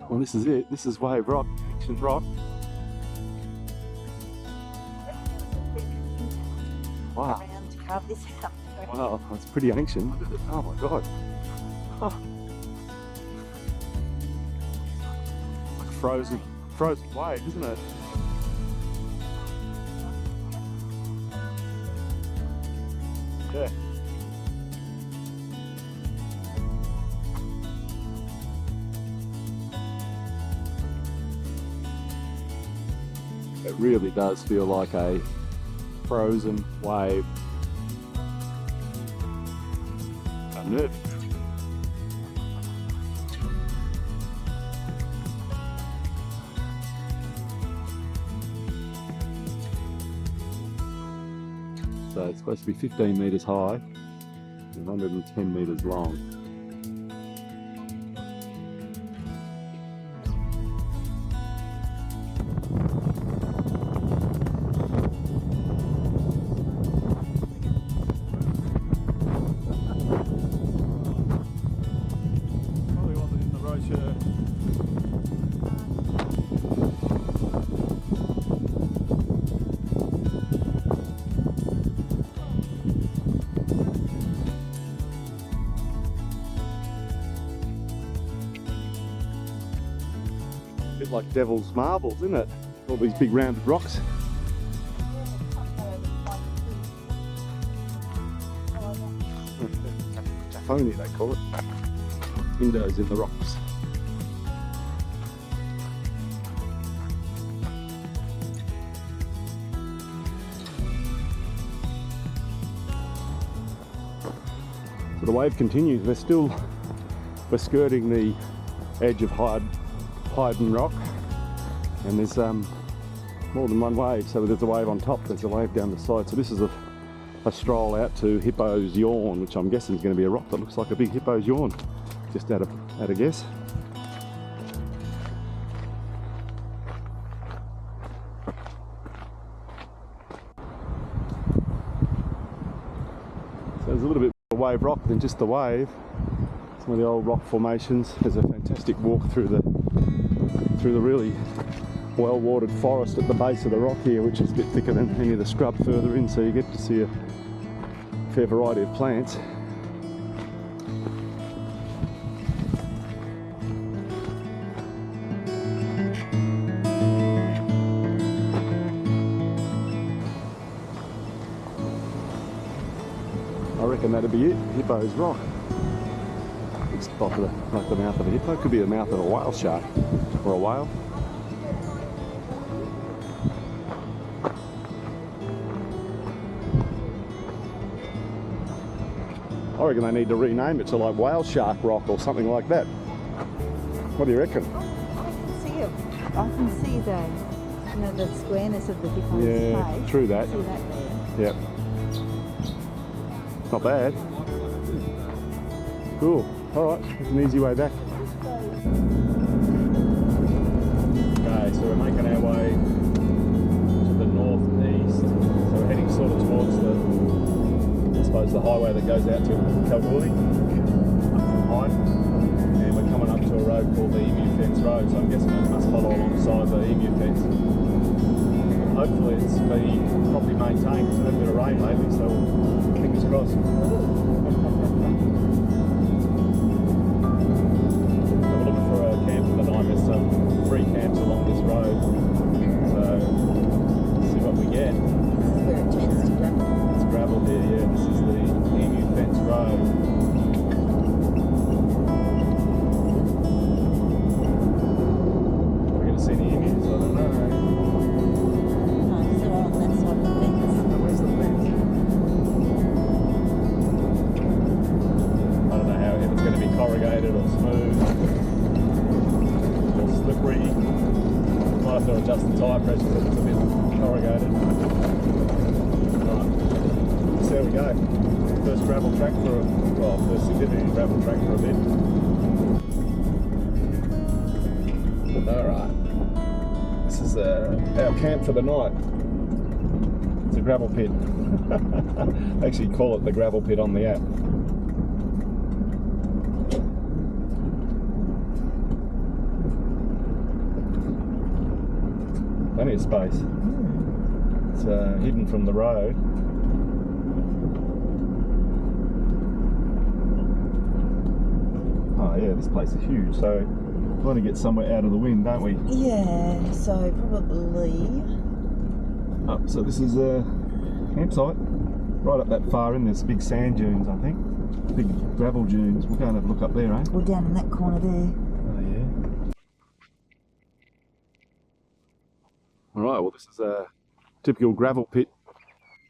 Well, this is it. This is wave rock, ancient rock. Wow. Around to carve this out. Wow, that's pretty ancient. Look at it. Oh my god. Oh. Like frozen wave, isn't it? Yeah. It really does feel like a frozen wave. Unnerving. So it's supposed to be 15 metres high and 110 metres long. Probably wasn't in the brochure. A bit like Devil's Marbles, isn't it? All these big rounded rocks. Taphony they call it. Windows in the rocks. So the wave continues. We're skirting the edge of Hyden Rock, and there's more than one wave. So there's a wave on top, there's a wave down the side. So this is a stroll out to Hippo's Yawn, which I'm guessing is going to be a rock that looks like a big hippo's yawn. Just out of guess. So there's a little bit more wave rock than just the wave. Some of the old rock formations. There's a fantastic walk through the really well-watered forest at the base of the rock here, which is a bit thicker than any of the scrub further in, so you get to see a fair variety of plants. I reckon that'd be it, Hippo's Rock. Looks like the mouth of a hippo. Could be the mouth of a whale shark or a whale. I reckon they need to rename it to like Whale Shark Rock or something like that. What do you reckon? I can see the squareness of the hippo's face. True that. See that there. Yep. Not bad. Cool. Alright, it's an easy way back. Okay, so we're making our way to the northeast. So we're heading sort of towards the highway that goes out to Coolgardie from Hyden, and we're coming up to a road called the Emu Fence Road, so I'm guessing it must follow alongside the Emu Fence. Hopefully it's been properly maintained because we've had a bit of rain lately, so fingers crossed. So we're looking for a camp for the night. There's some free camps along this road, so let's see what we get. This is where it turns to gravel. It's gravel here, yeah. This is the Emu Fence Road. We're going to see the emus, I don't know. No, they're on that side of the fence. Where's the fence? I don't know if it's going to be corrugated or smooth or slippery. Might have to adjust the tyre pressure if it's a bit corrugated. Right, so there we go. First gravel track first significant gravel track for a bit. Alright, this is our camp for the night. It's a gravel pit. They actually call it the gravel pit on the app. plenty of space. It's hidden from the road. Oh yeah, this place is huge, so we want to get somewhere out of the wind, don't we? Yeah, so probably... Oh, so this is a campsite. Right up that far in, there's big sand dunes, I think. Big gravel dunes. We'll go and have a look up there, eh? We're down in that corner there. Oh yeah. Alright, well this is a typical gravel pit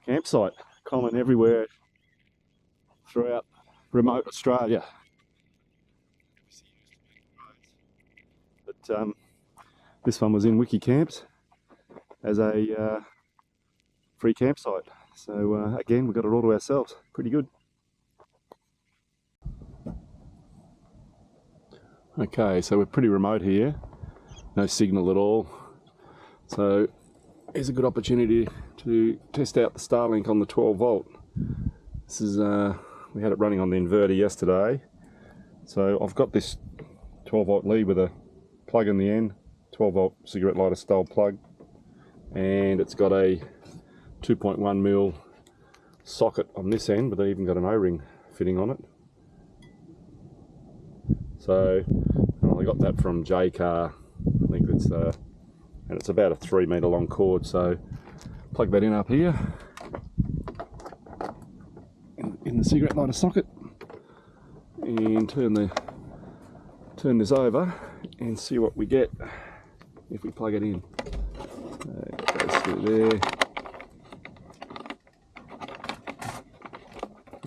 campsite. Common everywhere throughout remote Australia. But this one was in Wiki Camps as a free campsite. So again, we got it all to ourselves. Pretty good. Okay, so we're pretty remote here. No signal at all. So here's a good opportunity to test out the Starlink on the 12 volt. This is we had it running on the inverter yesterday. So I've got this 12 volt lead with a plug in the end, 12 volt cigarette lighter style plug, and it's got a 2.1mm socket on this end, but they even got an O-ring fitting on it. So I got that from J-Car. I think it's and it's about a 3 meter long cord. So plug that in up here in the cigarette lighter socket, and turn this over and see what we get if we plug it in. It goes through there.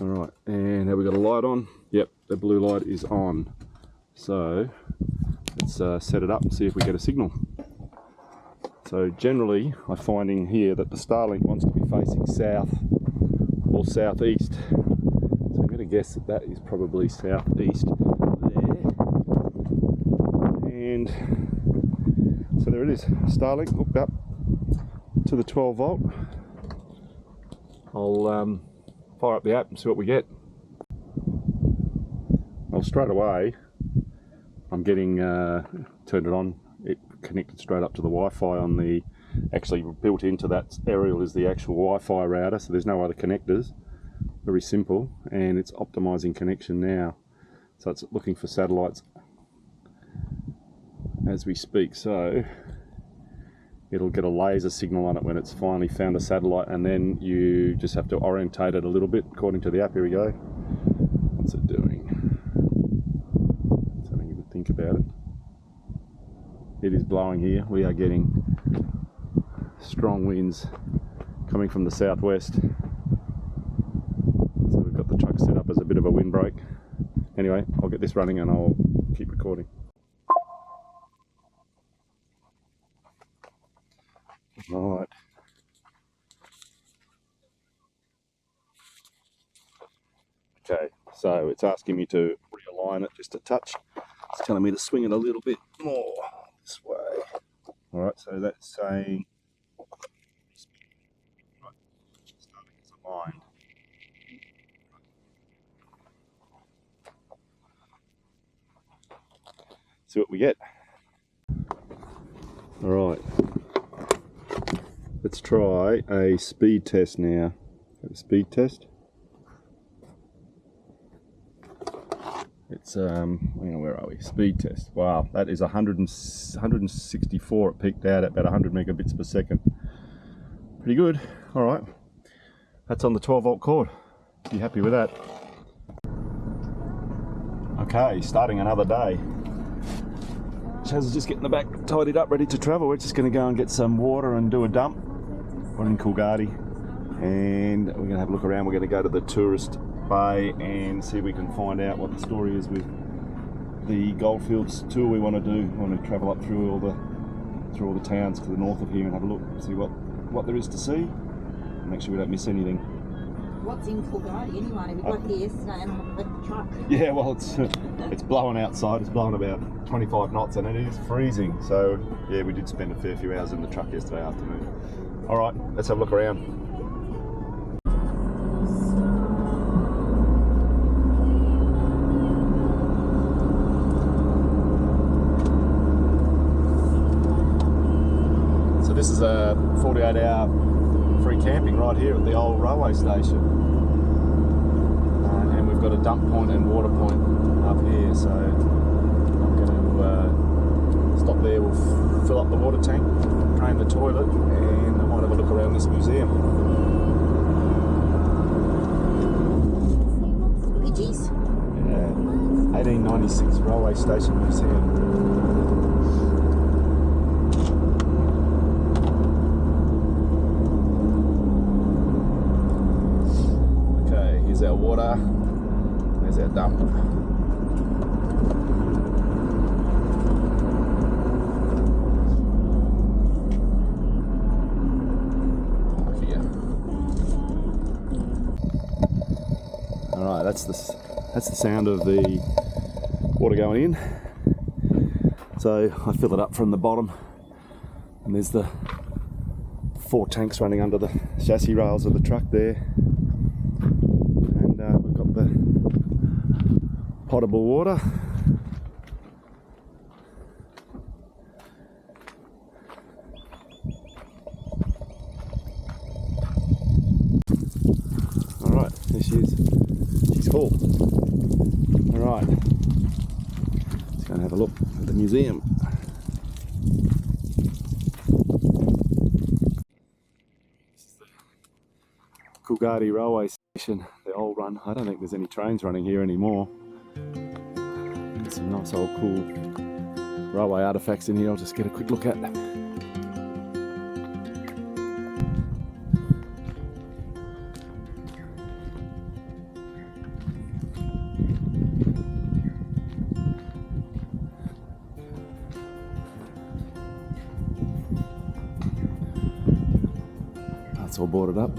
Alright, and have we got a light on? Yep, the blue light is on. So let's set it up and see if we get a signal. So generally I'm finding here that the Starlink wants to be facing south or southeast. So I'm going to guess that that is probably southeast there. And so there it is, Starlink hooked up to the 12 volt. I'll fire up the app and see what we get. Well, straight away I'm getting turned it on. It connected straight up to the Wi-Fi on the, actually built into that aerial is the actual Wi-Fi router, so there's no other connectors. Very simple, and it's optimizing connection now. So it's looking for satellites as we speak. So it'll get a laser signal on it when it's finally found a satellite, and then you just have to orientate it a little bit according to the app. Here we go. What's it doing? Let's have a good think about it. It is blowing here. We are getting strong winds coming from the southwest. So we've got the truck set up as a bit of a windbreak. Anyway, I'll get this running and I'll keep recording. Right. Okay, so it's asking me to realign it just a touch. It's telling me to swing it a little bit more this way. Alright, so that's saying right, Starlink is aligned. See what we get. Alright. Let's try a speed test now. A speed test. It's where are we? Speed test. Wow, that is 164. It peaked out at about 100 megabits per second. Pretty good. All right, that's on the 12 volt cord. Be happy with that. Okay, starting another day. Chaz is just getting the back tidied up, ready to travel. We're just going to go and get some water and do a dump. We're in Coolgardie, and we're going to have a look around. We're going to go to the tourist bay and see if we can find out what the story is with the Goldfields tour we want to do. We want to travel up through all the towns to the north of here and have a look, see what there is to see, and make sure we don't miss anything. What's in Coolgardie anyway? We got here yesterday and I haven't left the truck. Yeah, well, it's blowing outside. It's blowing about 25 knots and it is freezing. So yeah, we did spend a fair few hours in the truck yesterday afternoon. All right, let's have a look around. this is a 48-hour free camping right here at the old railway station. And we've got a dump point and water point up here, so I'm going to stop there. We'll fill up the water tank, drain the toilet, and I might have a look around this museum. Pidgeys? Yeah, 1896 railway station museum. Here's our water, there's our dump. Alright, that's the sound of the water going in. So I fill it up from the bottom, and there's the 4 tanks running under the chassis rails of the truck there. We've got the potable water. Alright, there she is. She's full. Alright, let's go and have a look at the museum. This is the Coolgardie railway station, the old run. I don't think there's any trains running here anymore. There's some nice old cool railway artefacts in here. I'll just get a quick look at them. That's all boarded up.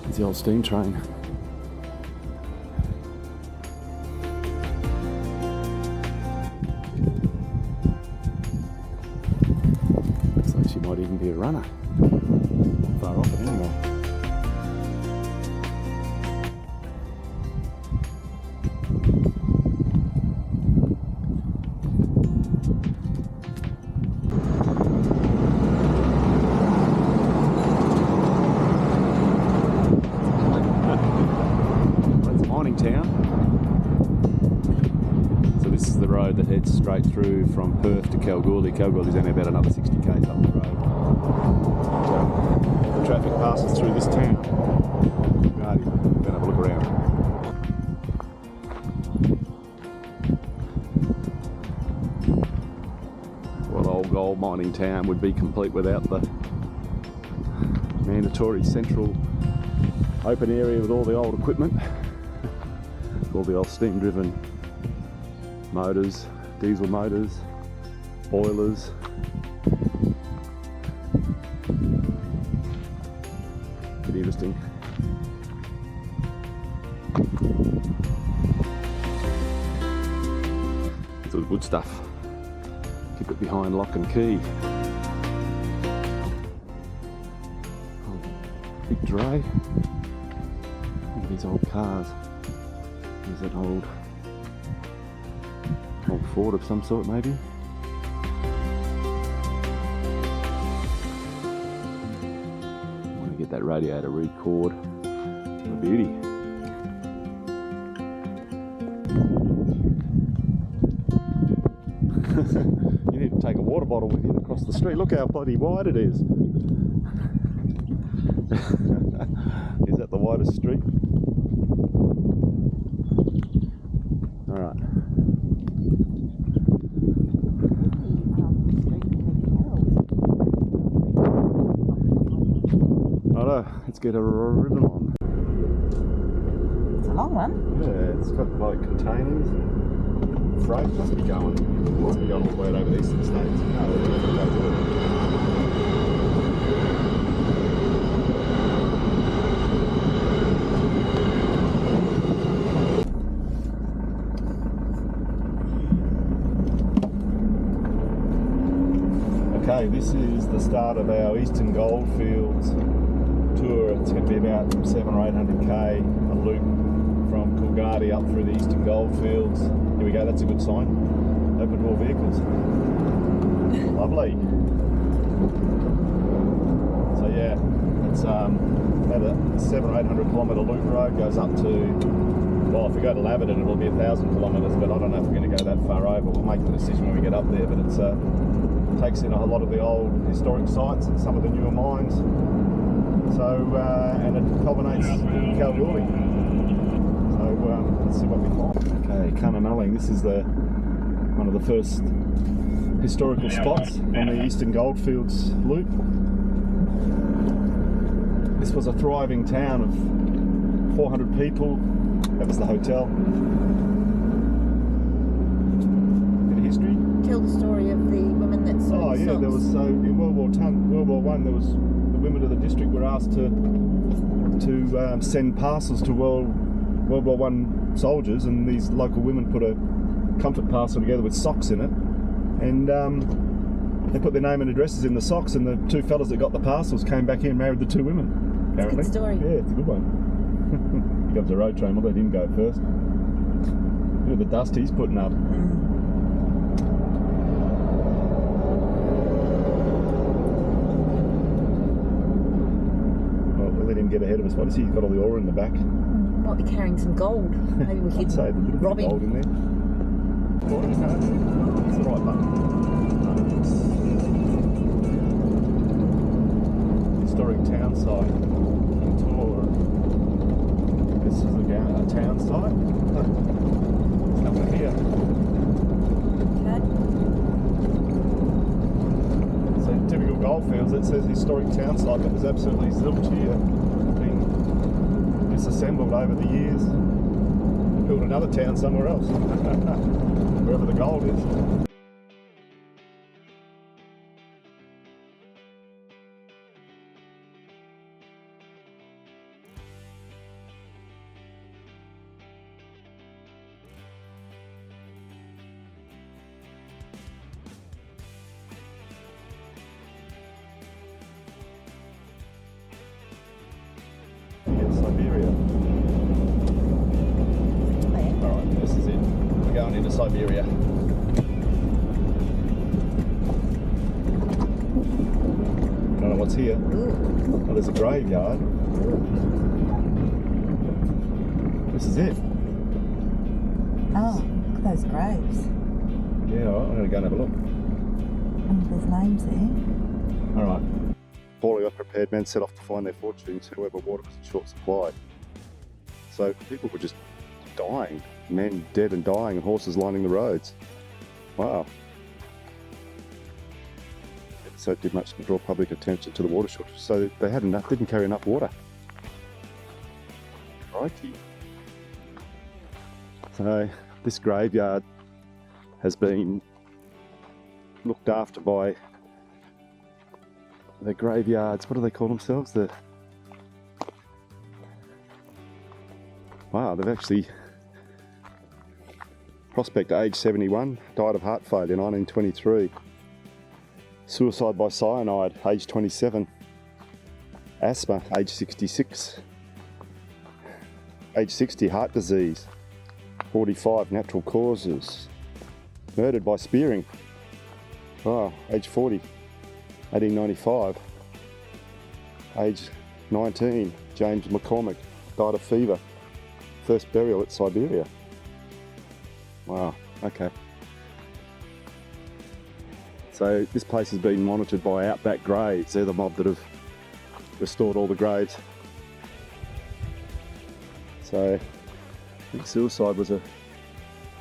It's the old steam train. Looks like she might even be a runner. Not far off it anyway. Town. So this is the road that heads straight through from Perth to Kalgoorlie. Kalgoorlie's only about another 60 k's up the road. So the traffic passes through this town. Coolgardie. We're going to have a look around. Well, old gold mining town would be complete without the mandatory central open area with all the old equipment. All the old steam driven motors, diesel motors, boilers. Pretty interesting. It's all good stuff. Keep it behind lock and key. Oh, big dray. Look at these old cars. Is that old Ford of some sort, maybe? I want to get that radiator re-cored. What a beauty. You need to take a water bottle with you across the street. Look how bloody wide it is. Is that the widest street? Alright. Righto, let's get a ribbon on. It's a long one. Yeah, it's got like containers and freight. Must be going all the way over the eastern states. Okay, this is the start of our Eastern Goldfields tour. It's going to be about 700 or 800k, a loop from Coolgardie up through the eastern Goldfields. Here we go, that's a good sign. Open door vehicles. Lovely. So yeah, it's about a 700 or 800 kilometre loop road, goes up to, well, if we go to Laverton it'll be 1,000 kilometres, but I don't know if we're going to go that far over. We'll make the decision when we get up there, but it's takes in a lot of the old historic sites and some of the newer mines. So, and it culminates in Coolgardie. So let's see what we find. Okay, Cunnamelling. This is one of the first historical spots on the Eastern Goldfields loop. This was a thriving town of 400 people. That was the hotel. Bit of history. Tell the story of the women that sold Oh yeah, socks. there was in World War One. There was the women of the district were asked to send parcels to World War One soldiers, and these local women put a comfort parcel together with socks in it, and they put their name and addresses in the socks, and the two fellas that got the parcels came back here and married the two women. Apparently, It's a good story. Yeah, it's a good one. Here comes the road train. We'll let him go first. Look at the dust he's putting up. Let him get ahead of us. What is he? He's got all the ore in the back. Might be carrying some gold. Maybe we I'd could say a little bit of rob gold him. in there. It's the right button. Historic town site tour. This is a town site. There's nothing here. So typical Goldfields, it says historic town site, but there's absolutely zilch here. Being disassembled over the years. Build another town somewhere else. Wherever the gold is. Siberia. Alright, this is it. We're going into Siberia. I don't know what's here. Oh, there's a graveyard. This is it. Oh, look at those graves. Yeah, alright, I'm going to go and have a look. There's names there. Alright. Poorly unprepared men set off to find their fortunes, however water was in short supply. So people were just dying, men dead and dying, and horses lining the roads. Wow. So it did much to draw public attention to the water shortage. So they had enough, didn't carry enough water. Crikey. So this graveyard has been looked after by the graveyards, what do they call themselves? Wow, they've actually, prospect age 71, died of heart failure 1923. Suicide by cyanide, age 27. Asthma, age 66. Age 60, heart disease. 45, natural causes. Murdered by spearing. Wow, age 40. 1895, age 19, James McCormick, died of fever, first burial at Siberia. Wow, okay. So this place has been monitored by Outback Graves. They're the mob that have restored all the graves. So I think suicide was a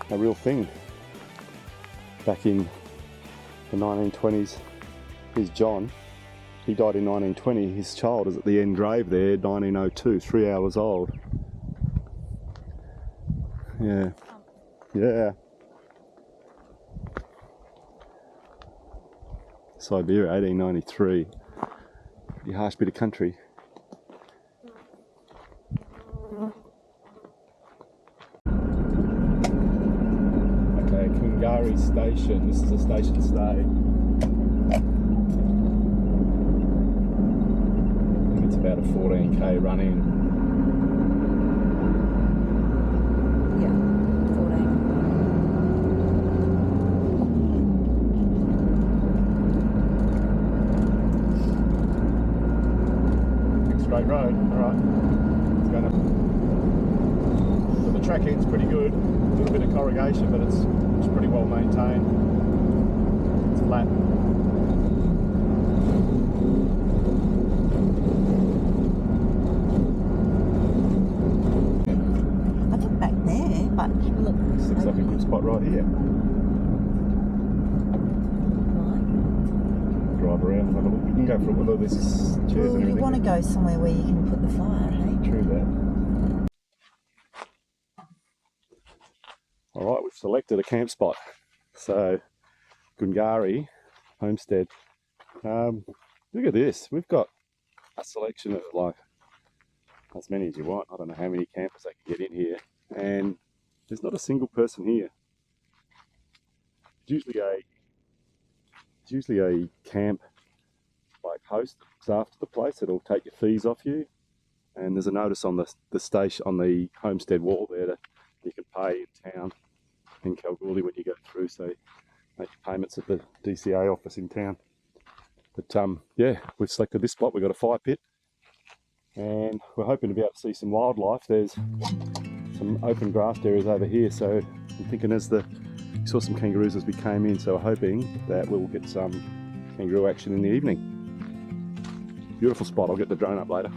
real thing back in the 1920s. Here's John. He died in 1920. His child is at the end grave there, 1902, 3 hours old. Yeah. Yeah. Siberia, 1893. Pretty harsh bit of country. Okay, Coolgardie station. This is a station stay. It's about about a 14k run in. Yeah, 14. Big straight road, alright. It's going up. So the track end's pretty good. A little bit of corrugation, but it's pretty well maintained. It's flat. I think back there, but look. This looks like a good spot right here. Right. Drive around and have a look. We can go for a look. This is chairs and Well, you everything. want to go somewhere where you can put the fire, hey? True that. Alright, we've selected a camp spot. So, Coolgardie homestead. Look at this. We've got a selection of like as many as you want. I don't know how many campers they can get in here. And there's not a single person here. It's usually a camp like host that looks after the place. It'll take your fees off you. And there's a notice on the station, on the homestead wall there that you can pay in town in Coolgardie when you go through, so make your payments at the DCA office in town. But yeah, we've selected this spot. We've got a fire pit and we're hoping to be able to see some wildlife. There's some open grassed areas over here, so I'm thinking we saw some kangaroos as we came in, so we're hoping that we'll get some kangaroo action in the evening. Beautiful spot. I'll get the drone up later.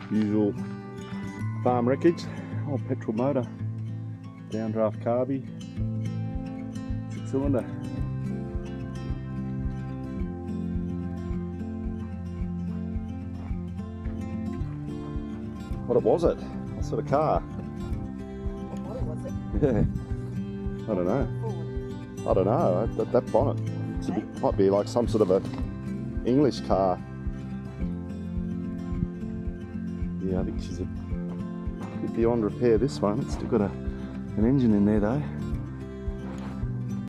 Usual farm wreckage, old petrol motor, downdraft carby, 6-cylinder. What was it? What sort of car? What was it? Yeah, I don't know. That bonnet might be like some sort of a English car. Yeah, I think she's a bit beyond repair, this one. It's still got an engine in there though.